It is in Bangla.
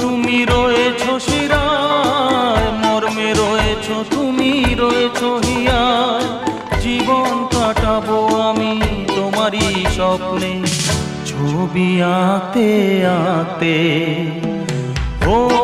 তুমি রয়েছো শিরায়, মর্মে রয়েছো তুমি রয়েছো হিয়ায়। জীবন কাটাবো আমি তোমারই স্বপ্নে, ছবি আঁকতে আঁকতে। ও